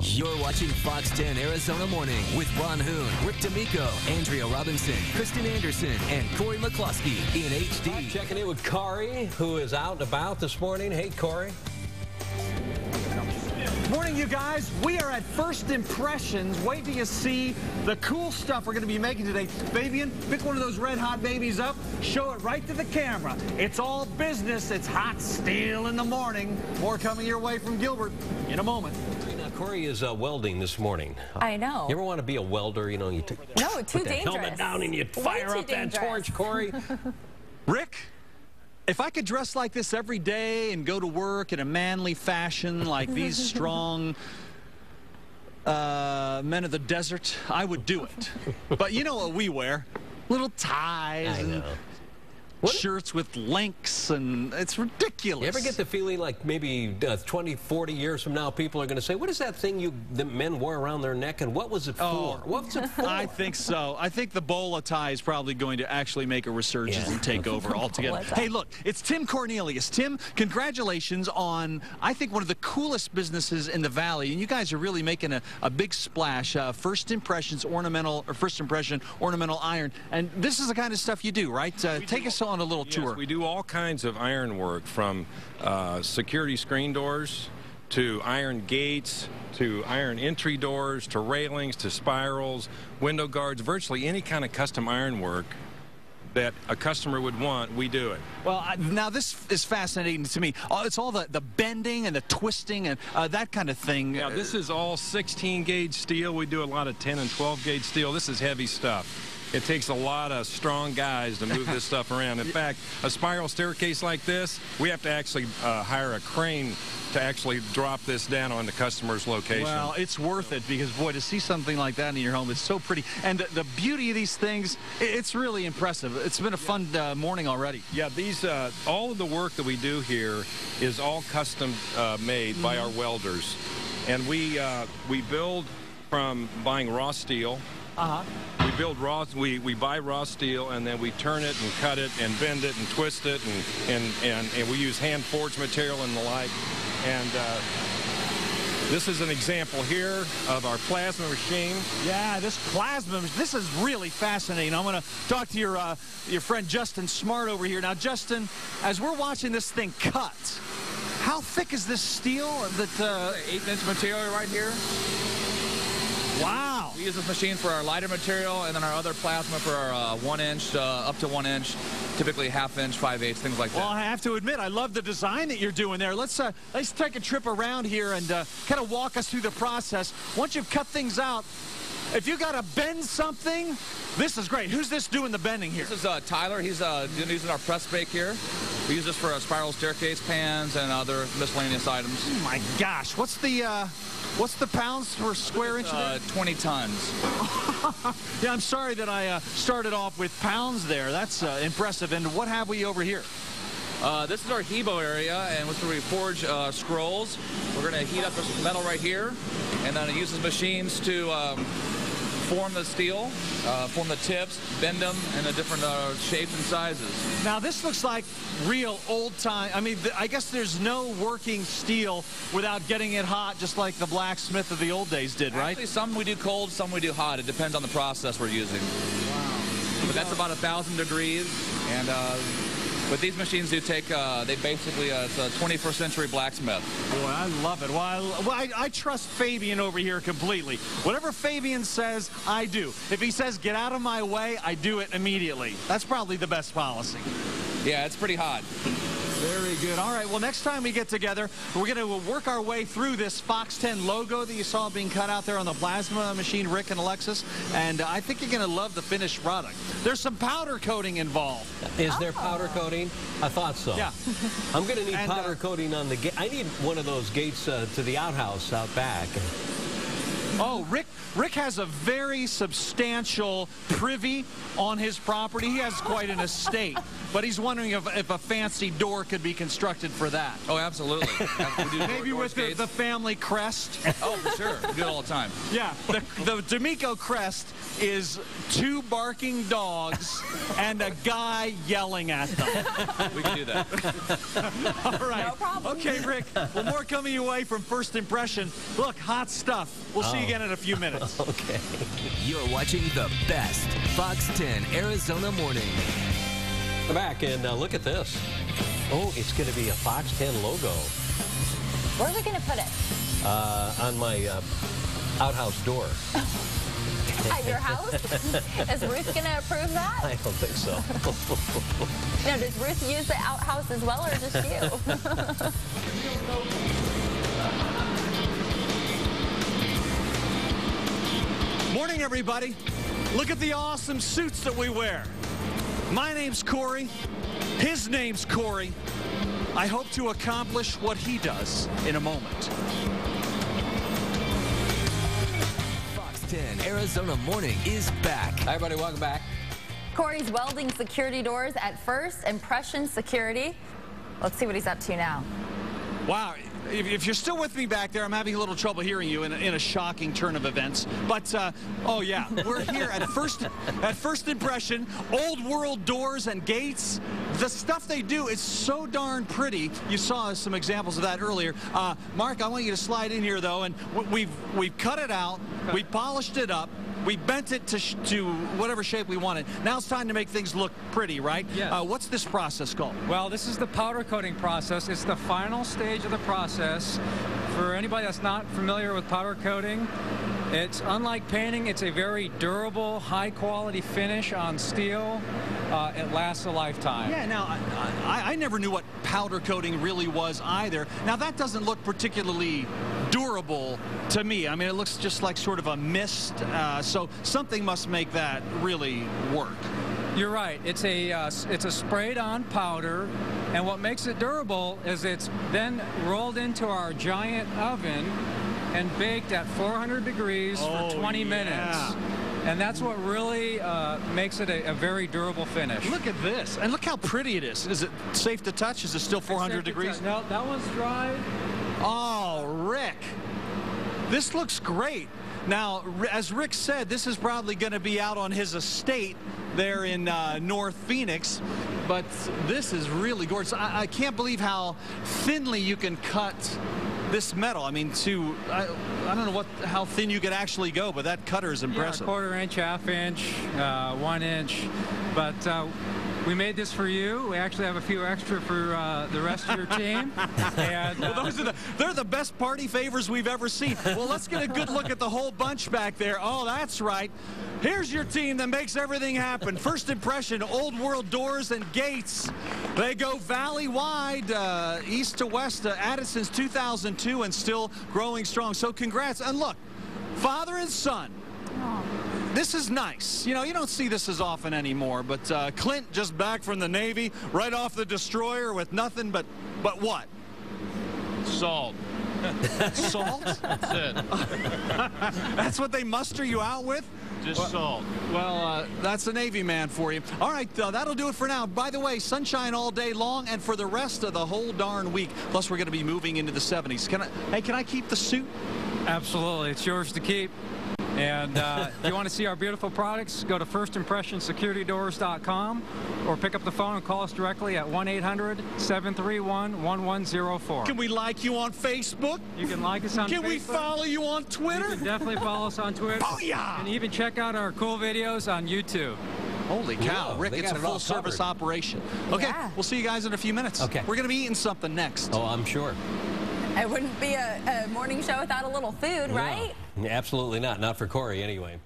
You're watching Fox 10 Arizona Morning with Ron Hoon, Rick D'Amico, Andrea Robinson, Kristen Anderson, and Corey McCloskey in HD. I'm checking in with Corey, who is out and about this morning. Hey, Corey. Morning, you guys. We are at First Impressions. Wait till you see the cool stuff we're going to be making today. Fabian, pick one of those red hot babies up. Show it right to the camera. It's all business. It's hot steel in the morning. More coming your way from Gilbert in a moment. Now, Corey is welding this morning. I know. You ever want to be a welder? You know, you too put that dangerous. helmet down and you fire up that torch, Corey. Rick? If I could dress like this every day and go to work in a manly fashion like these strong men of the desert, I would do it. But you know what we wear? Little ties and shirts with links, and it's ridiculous. You ever get the feeling like maybe 20, 40 years from now, people are going to say, what is that thing the men wore around their neck, and what was it for? What was it for? I think so. I think the bowler tie is probably going to actually make a resurgence and take over altogether. Hey, look, it's Tim Cornelius. Tim, congratulations on, I think, one of the coolest businesses in the Valley, and you guys are really making a big splash. First Impressions Ornamental, or First Impression Ornamental Iron, and this is the kind of stuff you do, right? Take us on a little tour. Yes, we do all kinds of iron work, from security screen doors to iron gates to iron entry doors to railings to spirals, window guards, virtually any kind of custom iron work that a customer would want, we do it. Well, now this is fascinating to me. It's all the bending and the twisting and that kind of thing. Now, this is all 16-gauge steel. We do a lot of 10 and 12-gauge steel. This is heavy stuff. It takes a lot of strong guys to move this stuff around. In fact, a spiral staircase like this, we have to actually hire a crane to actually drop this down on the customer's location. Well, it's worth it because, boy, to see something like that in your home is so pretty. And the beauty of these things, it's really impressive. It's been a fun morning already. Yeah, these all of the work that we do here is all custom made by our welders. And we build from buying raw steel. We build we buy raw steel, and then we turn it and cut it and bend it and twist it, and we use hand forged material and the like. And this is an example here of our plasma machine. Yeah, this is really fascinating. I'm going to talk to your friend Justin Smart over here. Now, Justin, as we're watching this thing cut, how thick is this steel? That 8-inch material right here. Wow. We use this machine for our lighter material, and then our other plasma for our 1-inch, up to 1 inch, typically 1/2 inch, 5/8, things like that. Well, I have to admit, I love the design that you're doing there. Let's take a trip around here and kind of walk us through the process. Once you've cut things out, if you got to bend something, this is great. Who's this doing the bending here? This is Tyler. He's using our press bake here. We use this for spiral staircase pans and other miscellaneous items. Oh my gosh, what's the pounds per square inch? 20 tons. Yeah, I'm sorry that I started off with pounds there. That's impressive. And what have we over here? This is our Hebo area, and where we forge scrolls. We're going to heat up this metal right here, and then it uses machines to form the steel, form the tips, bend them in the different shapes and sizes. Now, this looks like real old-time. I mean, I guess there's no working steel without getting it hot, just like the blacksmith of the old days did, right? Actually, some we do cold, some we do hot. It depends on the process we're using. Wow. But that's about 1,000 degrees, and but these machines do take, they basically, it's a 21st century blacksmith. Boy, I love it. Well, I trust Fabian over here completely. Whatever Fabian says, I do. If he says, get out of my way, I do it immediately. That's probably the best policy. Yeah, it's pretty hot. Very good. All right, well, next time we get together, we're going to work our way through this Fox 10 logo that you saw being cut out there on the plasma machine, Rick and Alexis, and I think you're going to love the finished product. There's some powder coating involved. Is there powder coating? I thought so. Yeah. I'm going to need powder coating on the gate. I need one of those gates to the outhouse out back. Oh, Rick has a very substantial privy on his property. He has quite an estate, but he's wondering if a fancy door could be constructed for that. Oh, absolutely. We do Maybe with the family crest. Oh, for sure. We do it all the time. Yeah, the D'Amico crest is 2 barking dogs and a guy yelling at them. We can do that. All right. No problem. Okay, Rick. Well, more coming your way from First Impression. Look, hot stuff. We'll see you again in a few minutes. Okay. You're watching the best Fox 10 Arizona Morning. Come back and look at this. Oh, it's going to be a Fox 10 logo Where are we going to put it? on my outhouse door. At your house? Is Ruth going to approve that? I don't think so. No, does Ruth use the outhouse as well, or just you? Morning, everybody. Look at the awesome suits that we wear. My name's Corey. His name's Corey. I hope to accomplish what he does in a moment. Fox 10 Arizona Morning is back. Hi, everybody. Welcome back. Corey's welding security doors at First Impression Security. Let's see what he's up to now. Wow. If you're still with me back there, I'm having a little trouble hearing you in a shocking turn of events. But, oh, yeah, we're here at First Impression, Old World doors and gates. The stuff they do is so darn pretty. You saw some examples of that earlier. Mark, I want you to slide in here, though, and we've cut it out. We polished it up. We bent it to whatever shape we wanted. Now it's time to make things look pretty, right? Yeah. What's this process called? Well, this is the powder coating process. It's the final stage of the process. For anybody that's not familiar with powder coating, it's unlike painting. It's a very durable, high-quality finish on steel. It lasts a lifetime. Yeah, now, I never knew what powder coating really was either. Now, that doesn't look particularly durable to me. I mean, it looks just like sort of a mist, so something must make that really work. You're right. It's a sprayed-on powder, and what makes it durable is it's then rolled into our giant oven and baked at 400 degrees for 20 minutes. And that's what really makes it a very durable finish. Look at this. And look how pretty it is. Is it safe to touch? Is it still 400 degrees? No, that one's dry. Oh, Rick. This looks great. Now, as Rick said, this is probably going to be out on his estate there in North Phoenix. But this is really gorgeous. I can't believe how thinly you can cut this metal. I mean, I don't know how thin you could actually go, but that cutter is impressive. Yeah, 1/4 inch, 1/2 inch, 1 inch. But we made this for you. We actually have a few extra for the rest of your team. And, well, they're the best party favors we've ever seen. Well, let's get a good look at the whole bunch back there. Oh, that's right. Here's your team that makes everything happen. First Impression, Old World doors and gates. They go valley-wide, east to west, added since 2002 and still growing strong. So congrats. And look, father and son. Oh. This is nice. You know, you don't see this as often anymore, but Clint just back from the Navy, right off the destroyer with nothing but what? Salt. Salt? That's it. That's what they muster you out with? Just salt. Well, that's the Navy man for you. All right, that'll do it for now. By the way, sunshine all day long and for the rest of the whole darn week. Plus, we're going to be moving into the 70s. Can I keep the suit? Absolutely. It's yours to keep. And if you want to see our beautiful products, go to firstimpressionsecuritydoors.com or pick up the phone and call us directly at 1-800-731-1104. Can we like you on Facebook? You can like us on Facebook. Can we follow you on Twitter? You can definitely follow us on Twitter. Booyah! And even check out our cool videos on YouTube. Holy cow, Whoa, Rick, they it's a got it all full-service covered. operation. Okay, Yeah. we'll see you guys in a few minutes. Okay. We're going to be eating something next. Oh, I'm sure. It wouldn't be a morning show without a little food, right? No, absolutely not. Not for Corey, anyway.